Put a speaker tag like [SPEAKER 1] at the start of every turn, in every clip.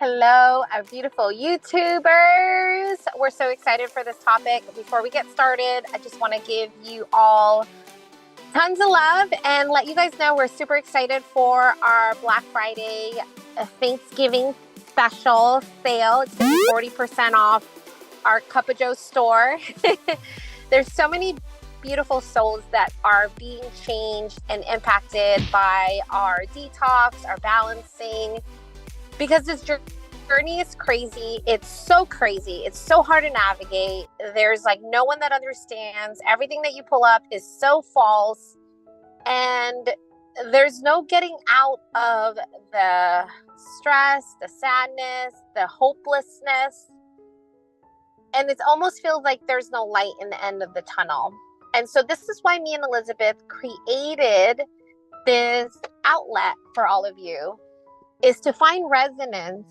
[SPEAKER 1] Hello, our beautiful YouTubers. We're so excited for this topic. Before we get started, I just want to give you all tons of love and let you guys know we're super excited for our Black Friday Thanksgiving special sale. It's going to be 40% off our Cup of Joe store. There's so many beautiful souls that are being changed and impacted by our detox, our balancing, because this journey is crazy. It's so crazy. It's so hard to navigate. There's like no one that understands. Everything that you pull up is so false. And there's no getting out of the stress, the sadness, the hopelessness. And it almost feels like there's no light in the end of the tunnel. And so this is why me and Elizabeth created this outlet for all of you, is to find resonance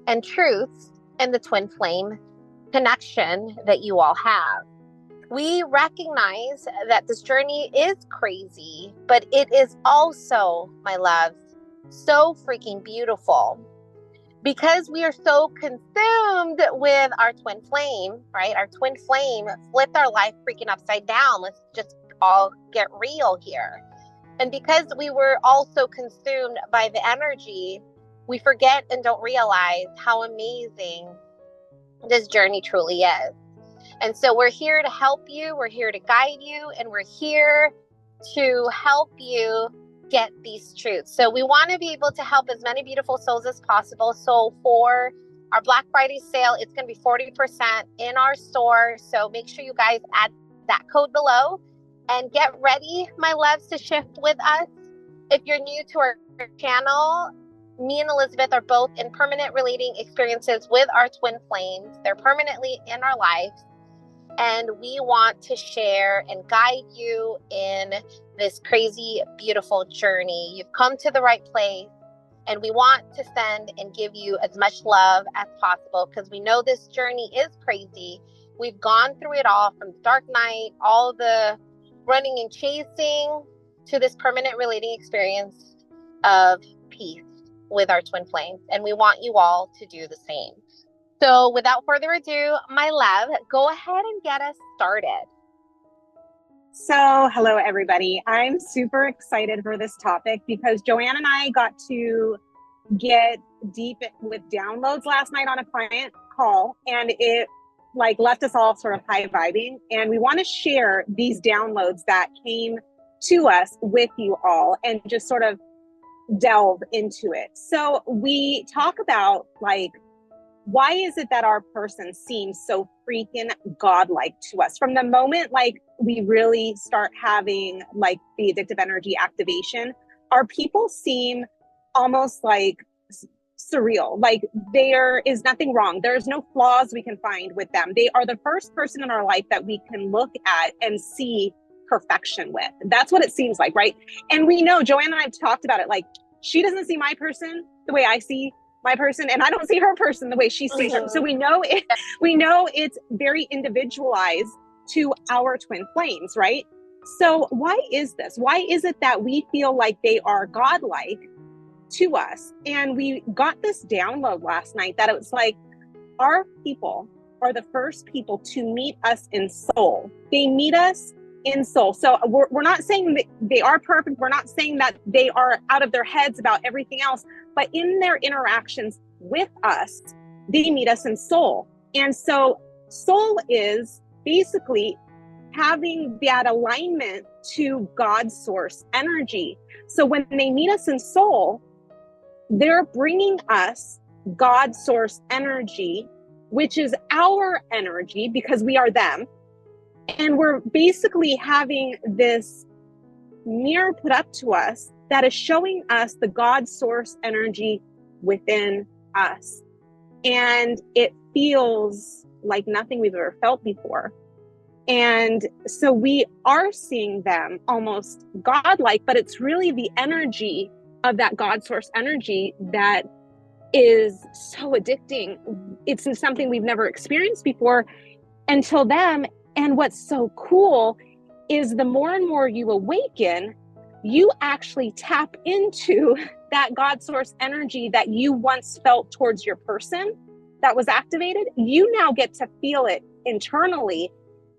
[SPEAKER 1] and truth in the twin flame connection that you all have. We recognize that this journey is crazy, but it is also, my loves, so freaking beautiful. Because we are so consumed with our twin flame, right? Our twin flame flipped our life freaking upside down. Let's just all get real here. And because we were all so consumed by the energy, we forget and don't realize how amazing this journey truly is. And so we're here to help you, we're here to guide you, and we're here to help you get these truths. So we want to be able to help as many beautiful souls as possible. So for our Black Friday sale, it's going to be 40% in our store. So make sure you guys add that code below and get ready, my loves, to shift with us. If you're new to our channel, me and Elizabeth are both in permanent relating experiences with our twin flames. They're permanently in our lives. And we want to share and guide you in this crazy, beautiful journey. You've come to the right place. And we want to send and give you as much love as possible, because we know this journey is crazy. We've gone through it all, from dark night, all the running and chasing, to this permanent relating experience of peace with our twin flames, and we want you all to do the same. So without further ado, my love, go ahead and get us started.
[SPEAKER 2] So hello, everybody. I'm super excited for this topic because Joanne and I got to get deep with downloads last night on a client call, and it left us all sort of high vibing. And we want to share these downloads that came to us with you all and just sort of delve into it. So we talk about why is it that our person seems so freaking godlike to us from the moment we really start having the addictive energy activation? Our people seem almost surreal. There is nothing wrong. There's no flaws we can find with them. They are the first person in our life that we can look at and see perfection with. That's what it seems like, right? And we know, Joanne and I have talked about it, she doesn't see my person the way I see my person, and I don't see her person the way she sees her. So we know it's very individualized to our twin flames, right? So why is this? Why is it that we feel like they are godlike to us? And we got this download last night that it was our people are the first people to meet us in soul. They meet us in soul. So we're not saying that they are perfect. We're not saying that they are out of their heads about everything else, but in their interactions with us, they meet us in soul. And so soul is basically having that alignment to God's source energy. So when they meet us in soul, they're bringing us God's source energy, which is our energy because we are them. And we're basically having this mirror put up to us that is showing us the God source energy within us. And it feels like nothing we've ever felt before. And so we are seeing them almost godlike, but it's really the energy of that God source energy that is so addicting. It's something we've never experienced before until then. And what's so cool is the more and more you awaken, you actually tap into that God source energy that you once felt towards your person that was activated, you now get to feel it internally.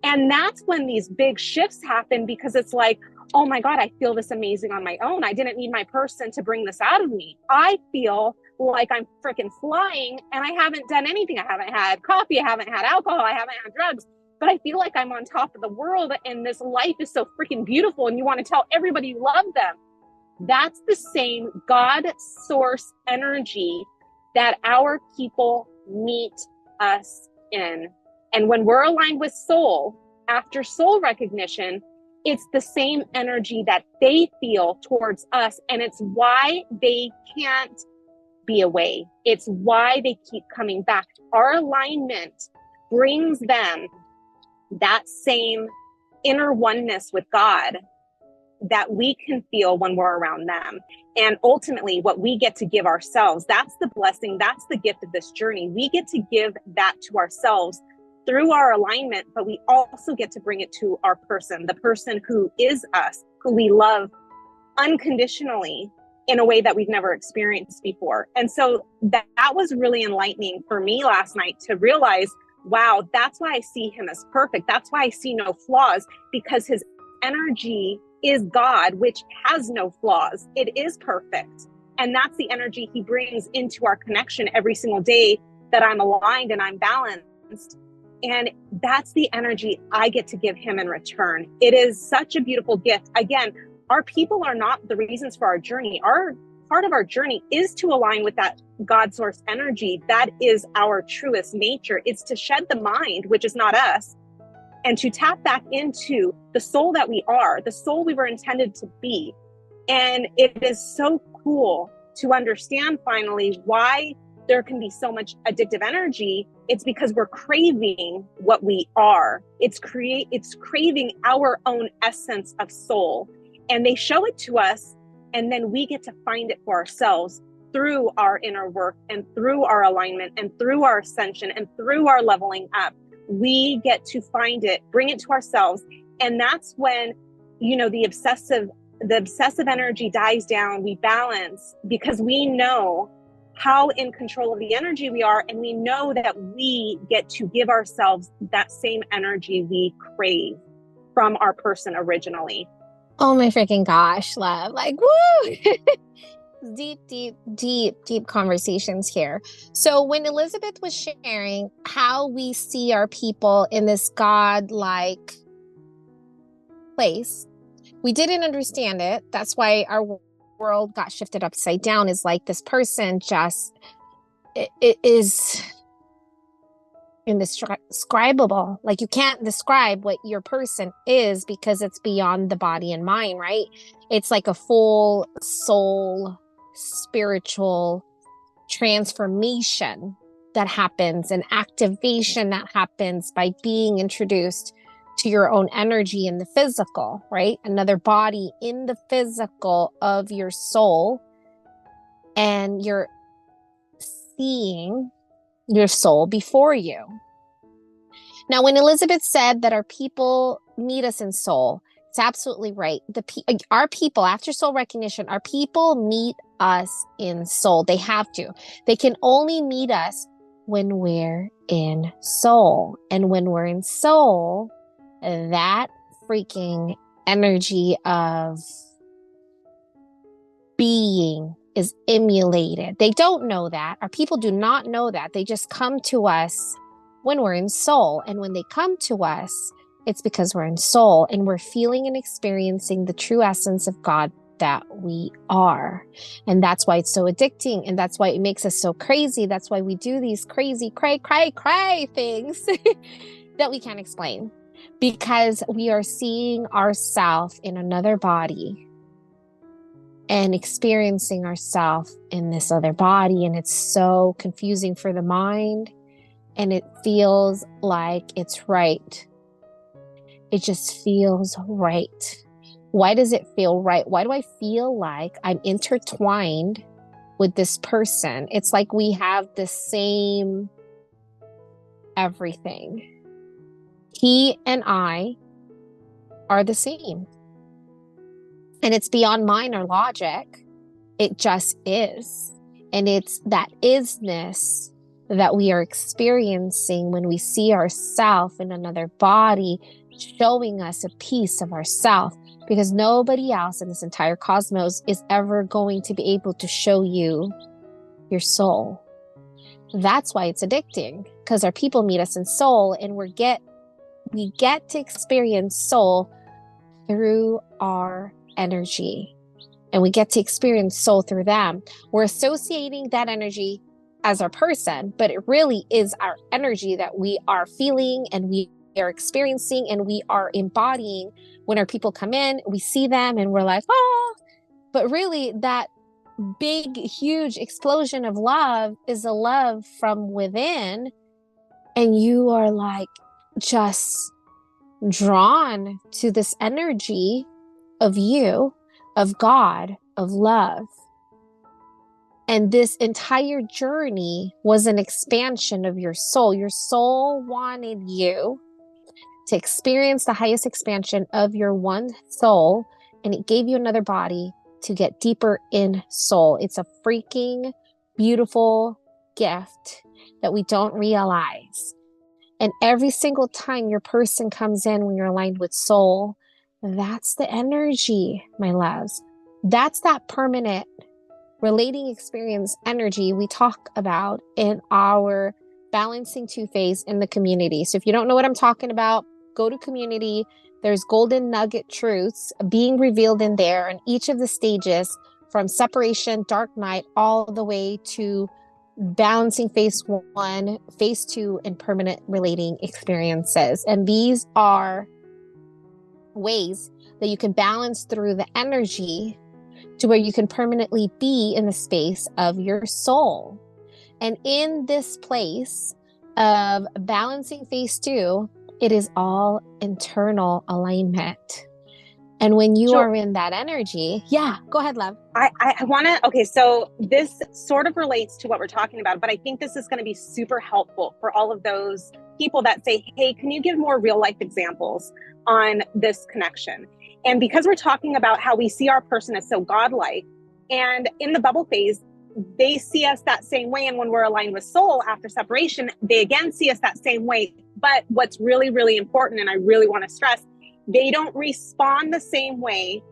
[SPEAKER 2] And that's when these big shifts happen, because it's like, oh my God, I feel this amazing on my own. I didn't need my person to bring this out of me. I feel like I'm freaking flying, and I haven't done anything. I haven't had coffee. I haven't had alcohol. I haven't had drugs, but I feel like I'm on top of the world, and this life is so freaking beautiful. And you want to tell everybody you love them. That's the same God source energy that our people meet us in. And when we're aligned with soul, after soul recognition, it's the same energy that they feel towards us. And it's why they can't be away. It's why they keep coming back. Our alignment brings them that same inner oneness with God that we can feel when we're around them. And ultimately, what we get to give ourselves, that's the blessing, that's the gift of this journey. We get to give that to ourselves through our alignment, but we also get to bring it to our person, the person who is us, who we love unconditionally in a way that we've never experienced before. And so that was really enlightening for me last night to realize, wow, that's why I see him as perfect. That's why I see no flaws, because his energy is God, which has no flaws. It is perfect. And that's the energy he brings into our connection every single day that I'm aligned and I'm balanced. And that's the energy I get to give him in return. It is such a beautiful gift. Again, our people are not the reasons for our journey. Our part of our journey is to align with that God source energy. That is our truest nature. It's to shed the mind, which is not us, and to tap back into the soul that we are, the soul we were intended to be. And it is so cool to understand finally why there can be so much addictive energy. It's because we're craving what we are. It's craving our own essence of soul. And they show it to us, and then we get to find it for ourselves through our inner work and through our alignment and through our ascension and through our leveling up. We get to find it, bring it to ourselves. And that's when, the obsessive energy dies down. We balance because we know how in control of the energy we are. And we know that we get to give ourselves that same energy we crave from our person originally.
[SPEAKER 1] Oh my freaking gosh, love. Like, woo! Deep conversations here. So when Elizabeth was sharing how we see our people in this God-like place, we didn't understand it. That's why our world got shifted upside down, is like this person just, it is indescribable. Like, you can't describe what your person is because it's beyond the body and mind, right? It's like a full soul spiritual transformation that happens, an activation that happens by being introduced to your own energy in the physical, right? Another body in the physical of your soul, and you're seeing your soul before you. Now, when Elizabeth said that our people meet us in soul, it's absolutely right. Our people, after soul recognition, our people meet us in soul. They have to. They can only meet us when we're in soul. And when we're in soul, that freaking energy of being is emulated. They don't know that. Our people do not know that. They just come to us when we're in soul. And when they come to us, it's because we're in soul and we're feeling and experiencing the true essence of God that we are. And that's why it's so addicting. And that's why it makes us so crazy. That's why we do these crazy cray things that we can't explain, because we are seeing ourselves in another body and experiencing ourselves in this other body. And it's so confusing for the mind, and it feels like it's right. It just feels right. Why does it feel right? Why do I feel like I'm intertwined with this person? It's like we have the same everything. He and I are the same. And it's beyond mind or logic. It just is. And it's that isness that we are experiencing when we see ourselves in another body showing us a piece of ourself, because nobody else in this entire cosmos is ever going to be able to show you your soul. That's why it's addicting, because our people meet us in soul, and we get to experience soul through our energy, and we get to experience soul through them. We're associating that energy as our person, but it really is our energy that we are feeling and we are experiencing and we are embodying. When our people come in, we see them and we're like, oh, but really that big, huge explosion of love is a love from within. And you are like just drawn to this energy of you, of God, of love. And this entire journey was an expansion of your soul. Your soul wanted you to experience the highest expansion of your one soul, and it gave you another body to get deeper in soul. It's a freaking beautiful gift that we don't realize. And every single time your person comes in when you're aligned with soul, that's the energy, my loves. That's that permanent relating experience energy we talk about in our balancing two-phase in the community. So if you don't know what I'm talking about, go to community. There's golden nugget truths being revealed in there, and each of the stages from separation, dark night, all the way to balancing phase 1, phase 2, and permanent relating experiences. And these are ways that you can balance through the energy to where you can permanently be in the space of your soul. And in this place of balancing phase 2, it is all internal alignment. And when you are in that energy, yeah, go ahead, love.
[SPEAKER 2] I want to, okay, so this sort of relates to what we're talking about, but I think this is going to be super helpful for all of those people that say, hey, can you give more real life examples on this connection? And because we're talking about how we see our person as so godlike, and in the bubble phase, they see us that same way. And when we're aligned with soul after separation, they again see us that same way. But what's really, really important, and I really want to stress, they don't respond the same way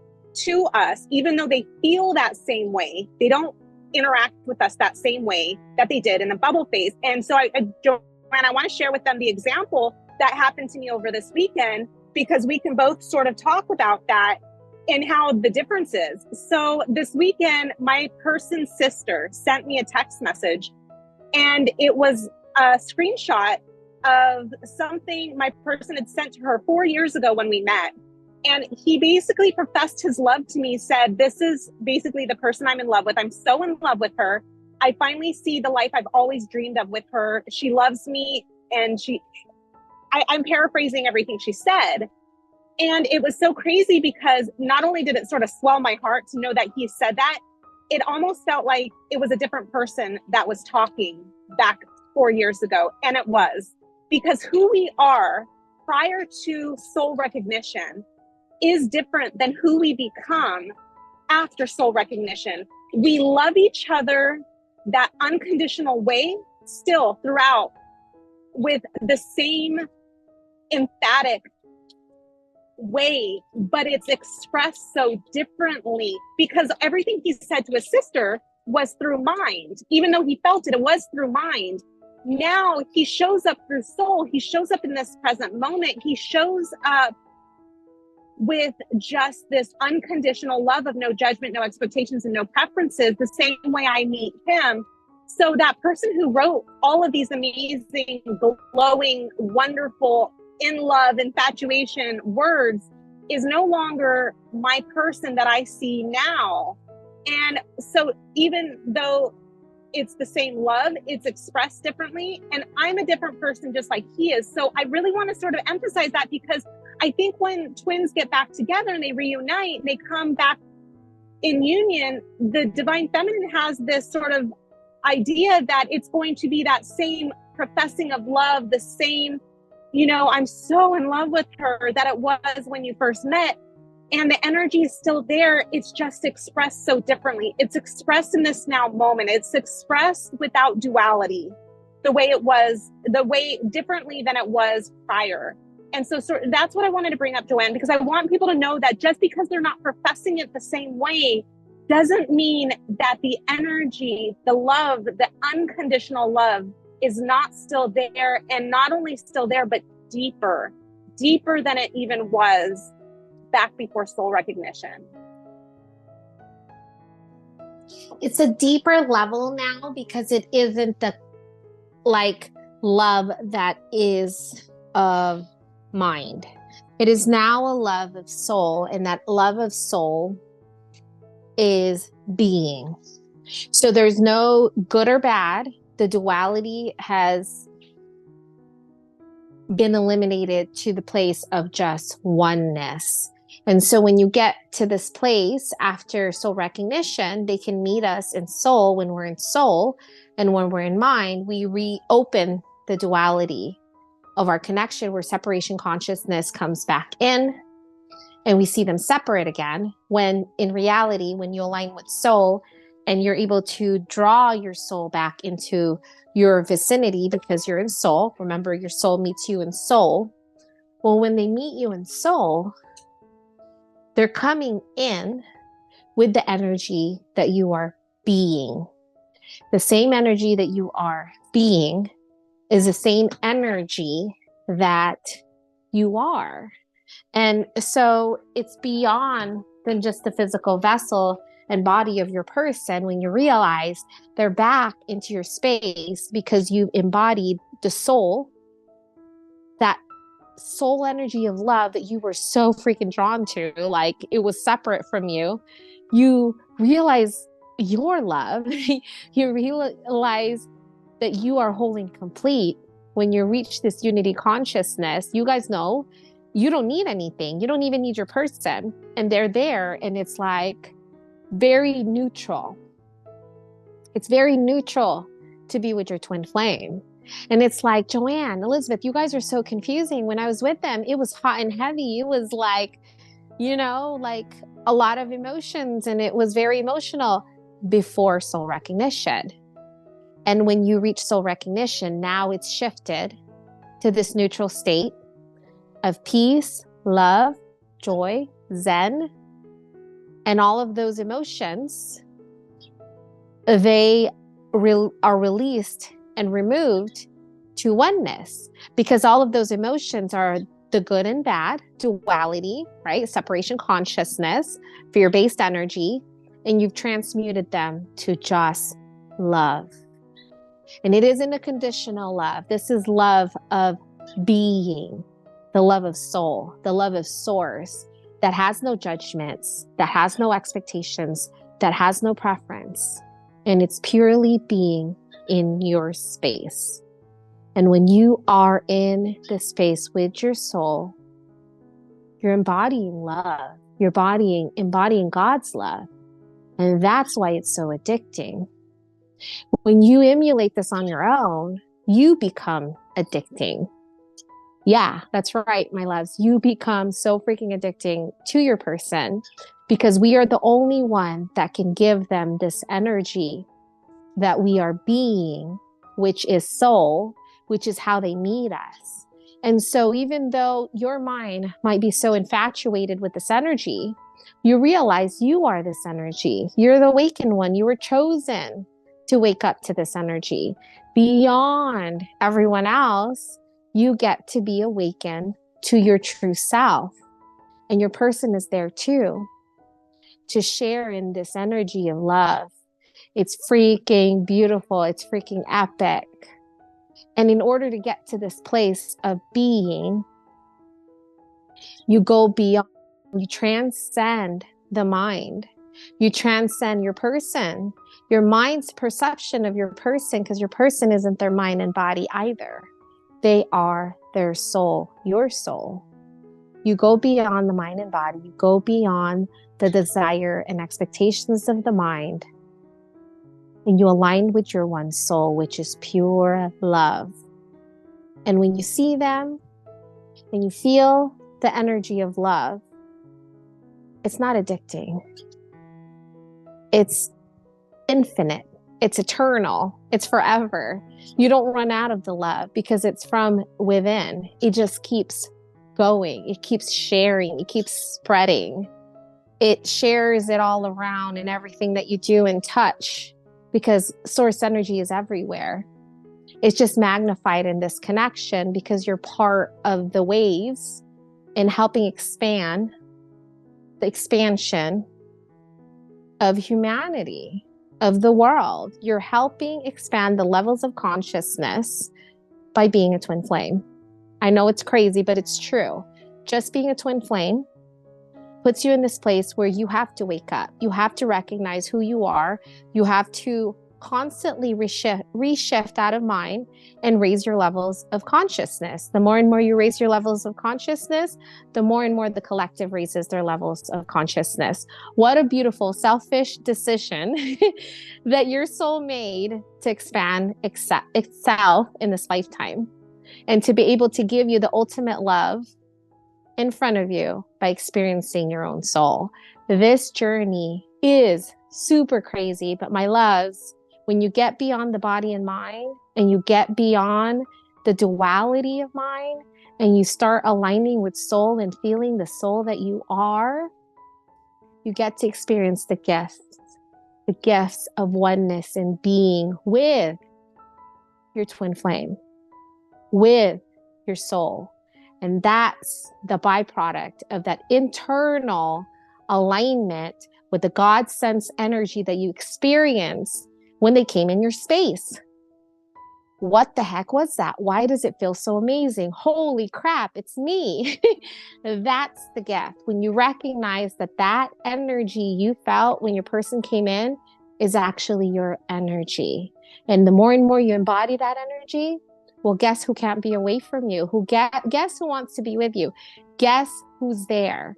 [SPEAKER 2] to us, even though they feel that same way. They don't interact with us that same way that they did in the bubble phase. And so Joanne, I want to share with them the example that happened to me over this weekend, because we can both sort of talk about that and how the difference is. So this weekend, my person's sister sent me a text message, and it was a screenshot of something my person had sent to her 4 years ago when we met. And he basically professed his love to me, said, this is basically the person I'm in love with. I'm so in love with her. I finally see the life I've always dreamed of with her. She loves me. And I'm paraphrasing everything she said. And it was so crazy because not only did it sort of swell my heart to know that he said that, it almost felt like it was a different person that was talking back 4 years ago. And it was, because who we are prior to soul recognition is different than who we become after soul recognition. We love each other that unconditional way still throughout, with the same emphatic way, but it's expressed so differently, because everything he said to his sister was through mind. Even though he felt it, it was through mind. Now he shows up through soul. He shows up in this present moment. He shows up with just this unconditional love of no judgment, no expectations, and no preferences, the same way I meet him. So that person who wrote all of these amazing, glowing, wonderful, in love, infatuation words is no longer my person that I see now. And so even though it's the same love, it's expressed differently, and I'm a different person just like he is. So I really want to sort of emphasize that, because I think when twins get back together and they reunite, they come back in union, the divine feminine has this sort of idea that it's going to be that same professing of love, the same, I'm so in love with her that it was when you first met. and the energy is still there. It's just expressed so differently. It's expressed in this now moment. It's expressed without duality, the way differently than it was prior. And so that's what I wanted to bring up, Joanne, because I want people to know that just because they're not professing it the same way doesn't mean that the energy, the love, the unconditional love is not still there, and not only still there, but deeper than it even was back before soul recognition.
[SPEAKER 1] It's a deeper level now because it isn't the like love that is of mind. It is now a love of soul, and that love of soul is being. So there's no good or bad. The duality has been eliminated to the place of just oneness. And so when you get to this place after soul recognition, they can meet us in soul when we're in soul, and when we're in mind, we reopen the duality of our connection, where separation consciousness comes back in, and we see them separate again. When in reality, when you align with soul and you're able to draw your soul back into your vicinity because you're in soul, remember your soul meets you in soul. Well, when they meet you in soul, they're coming in with the energy that you are being. The same energy that you are being is the same energy that you are. And so it's beyond than just the physical vessel and body of your person when you realize they're back into your space because you've embodied the soul, that soul energy of love that you were so freaking drawn to, like it was separate from you. You realize your love. You realize that you are whole and complete when you reach this unity consciousness. You guys know you don't need anything. You don't even need your person. And they're there, and it's like very neutral. It's very neutral to be with your twin flame. And it's like, Joanne, Elizabeth, you guys are so confusing. When I was with them, it was hot and heavy. It was like, like a lot of emotions, and it was very emotional before soul recognition. And when you reach soul recognition, now it's shifted to this neutral state of peace, love, joy, zen, and all of those emotions, they are released and removed to oneness, because all of those emotions are the good and bad, duality, right? Separation consciousness, fear-based energy, and you've transmuted them to just love. And it isn't a conditional love. This is love of being, the love of soul, the love of source that has no judgments, that has no expectations, that has no preference. And it's purely being in your space. And when you are in this space with your soul, you're embodying love. You're embodying God's love. And that's why it's so addicting. When you emulate this on your own, you become addicting. Yeah, that's right, my loves. You become so freaking addicting to your person, because we are the only one that can give them this energy that we are being, which is soul, which is how they meet us. And so even though your mind might be so infatuated with this energy, you realize you are this energy. You're the awakened one. You were chosen to wake up to this energy. Beyond everyone else, you get to be awakened to your true self. And your person is there too, to share in this energy of love. It's freaking beautiful. It's freaking epic. And in order to get to this place of being, you go beyond, you transcend the mind. You transcend your person, your mind's perception of your person, because your person isn't their mind and body either. They are their soul, your soul. You go beyond the mind and body. You go beyond the desire and expectations of the mind. And you align with your one soul, which is pure love. And when you see them and you feel the energy of love, it's not addicting. It's infinite. It's eternal. It's forever. You don't run out of the love because it's from within. It just keeps going. It keeps sharing. It keeps spreading. It shares it all around in everything that you do and touch, because source energy is everywhere. It's just magnified in this connection because you're part of the waves and helping expand the expansion of humanity, of the world. You're helping expand the levels of consciousness by being a twin flame. I know it's crazy, but it's true. Just being a twin flame puts you in this place where you have to wake up. You have to recognize who you are. You have to constantly reshift out of mind and raise your levels of consciousness. The more and more you raise your levels of consciousness, the more and more the collective raises their levels of consciousness. What a beautiful selfish decision that your soul made to expand itself in this lifetime, and to be able to give you the ultimate love in front of you by experiencing your own soul. This journey is super crazy, but my loves, when you get beyond the body and mind, and you get beyond the duality of mind, and you start aligning with soul and feeling the soul that you are, you get to experience the gifts of oneness and being with your twin flame, with your soul. And that's the byproduct of that internal alignment with the God sense energy that you experience when they came in your space. What the heck was that? Why does it feel so amazing? Holy crap, it's me. That's the gift. When you recognize that that energy you felt when your person came in is actually your energy. And the more and more you embody that energy, well, guess who can't be away from you? Guess who wants to be with you? Guess who's there?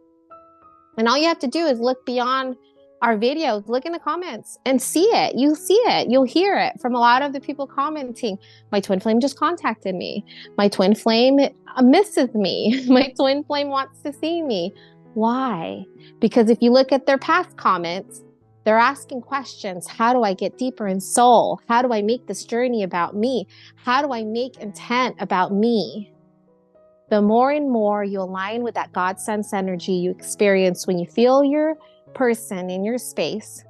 [SPEAKER 1] And all you have to do is look beyond our videos, look in the comments and see it. You'll see it. You'll hear it from a lot of the people commenting. My twin flame just contacted me. My twin flame misses me. My twin flame wants to see me. Why? Because if you look at their past comments, they're asking questions. How do I get deeper in soul? How do I make this journey about me? How do I make intent about me? The more and more you align with that God sense energy you experience when you feel your person in your space,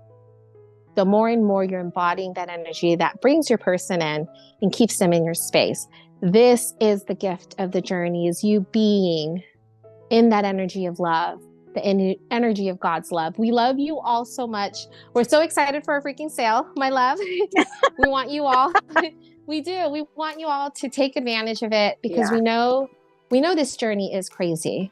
[SPEAKER 1] the more and more you're embodying that energy that brings your person in and keeps them in your space. This is the gift of the journey, is you being in that energy of love, the energy of God's love. We love you all so much. We're so excited for our freaking sale, my love. We want you all, we do. We want you all to take advantage of it, because we know this journey is crazy.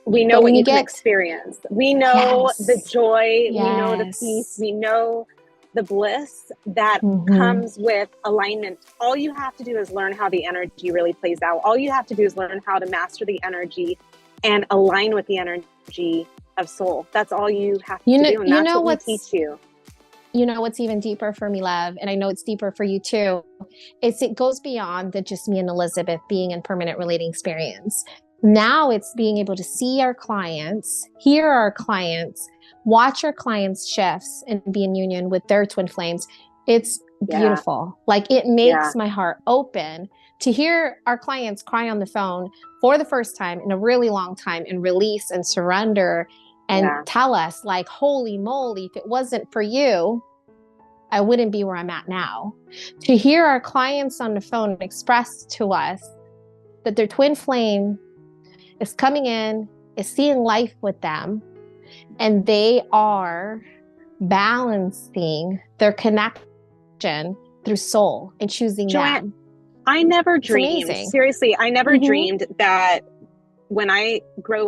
[SPEAKER 2] We know what you can experience. We know the joy.
[SPEAKER 1] Yes.
[SPEAKER 2] We know the peace. We know the bliss that comes with alignment. All you have to do is learn how the energy really plays out. All you have to do is learn how to master the energy and align with the energy of soul. That's all you have to do. And that's what we teach you.
[SPEAKER 1] You know what's even deeper for me, love, and I know it's deeper for you too, it goes beyond the just me and Elizabeth being in permanent relating experience. Now it's being able to see our clients, hear our clients, watch our clients' shifts and be in union with their twin flames. It's beautiful. Like, it makes my heart open to hear our clients cry on the phone for the first time in a really long time and release and surrender and tell us, like, holy moly, if it wasn't for you, I wouldn't be where I'm at now. To hear our clients on the phone express to us that their twin flame is coming in, is seeing life with them, and they are balancing their connection through soul and choosing them.
[SPEAKER 2] I never dreamed, seriously, I never dreamed that when I would grow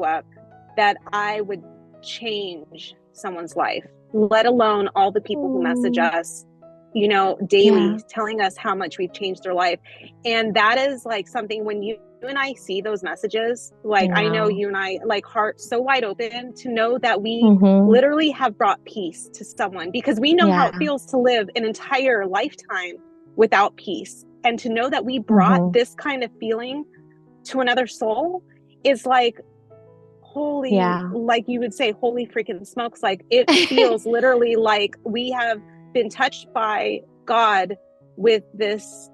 [SPEAKER 2] up, that I would change someone's life, let alone all the people who message us, you know, daily, telling us how much we've changed their life. And that is like something, when you and I see those messages, like, I know you and I, like, heart so wide open to know that we literally have brought peace to someone, because we know how it feels to live an entire lifetime without peace. And to know that we brought this kind of feeling to another soul is like, holy,
[SPEAKER 1] Yeah.
[SPEAKER 2] like you would say, holy freaking smokes. Like it feels literally like we have been touched by God with this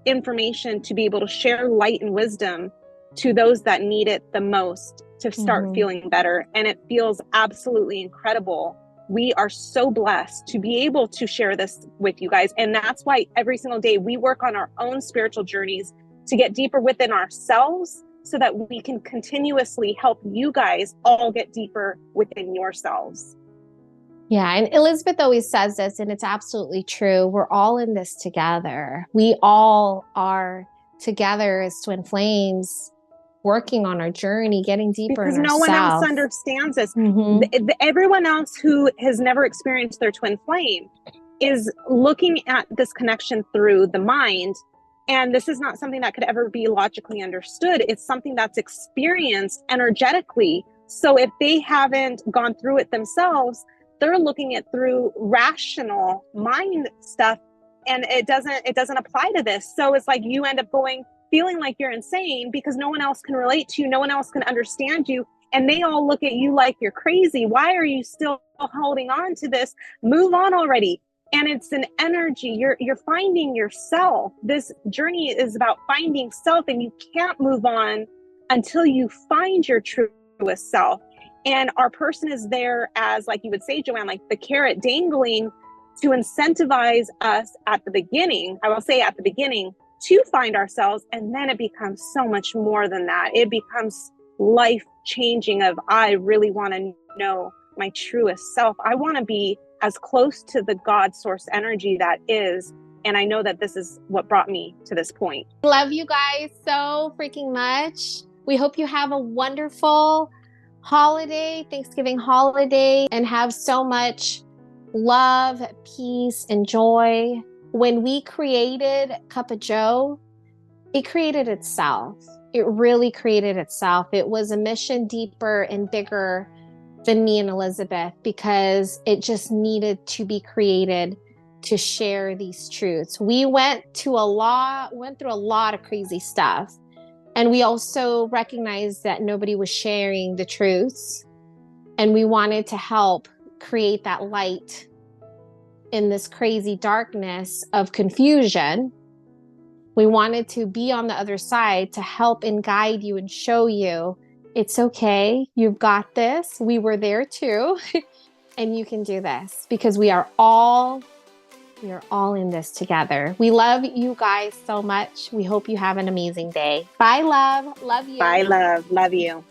[SPEAKER 2] information to be able to share light and wisdom to those that need it the most to start feeling better. And it feels absolutely incredible. We are so blessed to be able to share this with you guys. And that's why every single day we work on our own spiritual journeys to get deeper within ourselves so that we can continuously help you guys all get deeper within yourselves.
[SPEAKER 1] Yeah, and Elizabeth always says this, and it's absolutely true. We're all in this together. We all are together as twin flames, working on our journey, getting deeper
[SPEAKER 2] Because
[SPEAKER 1] in
[SPEAKER 2] no one else
[SPEAKER 1] ourselves.
[SPEAKER 2] understands this. Everyone else who has never experienced their twin flame is looking at this connection through the mind. And this is not something that could ever be logically understood. It's something that's experienced energetically. So if they haven't gone through it themselves, they're looking at through rational mind stuff, and it doesn't apply to this. So it's like you end up feeling like you're insane because no one else can relate to you, no one else can understand you, and they all look at you like you're crazy. Why are you still holding on to this? Move on already. And it's an energy. You're finding yourself. This journey is about finding self, and you can't move on until you find your truest self. And our person is there as, like you would say, Joanne, like the carrot dangling to incentivize us at the beginning. I will say at the beginning to find ourselves. And then it becomes so much more than that. It becomes life changing of, I really want to know my truest self. I want to be as close to the God source energy that is. And I know that this is what brought me to this point.
[SPEAKER 1] Love you guys so freaking much. We hope you have a wonderful Thanksgiving holiday, and have so much love, peace, and joy. When we created Cup of Joe, it created itself. It really created itself. It was a mission deeper and bigger than me and Elizabeth, because it just needed to be created to share these truths. We went through a lot of crazy stuff. And we also recognized that nobody was sharing the truths. And we wanted to help create that light in this crazy darkness of confusion. We wanted to be on the other side to help and guide you and show you it's okay. You've got this. We were there too. And you can do this, because we are all in this together. We love you guys so much. We hope you have an amazing day. Bye, love. Love you.
[SPEAKER 2] Bye, love. Love you.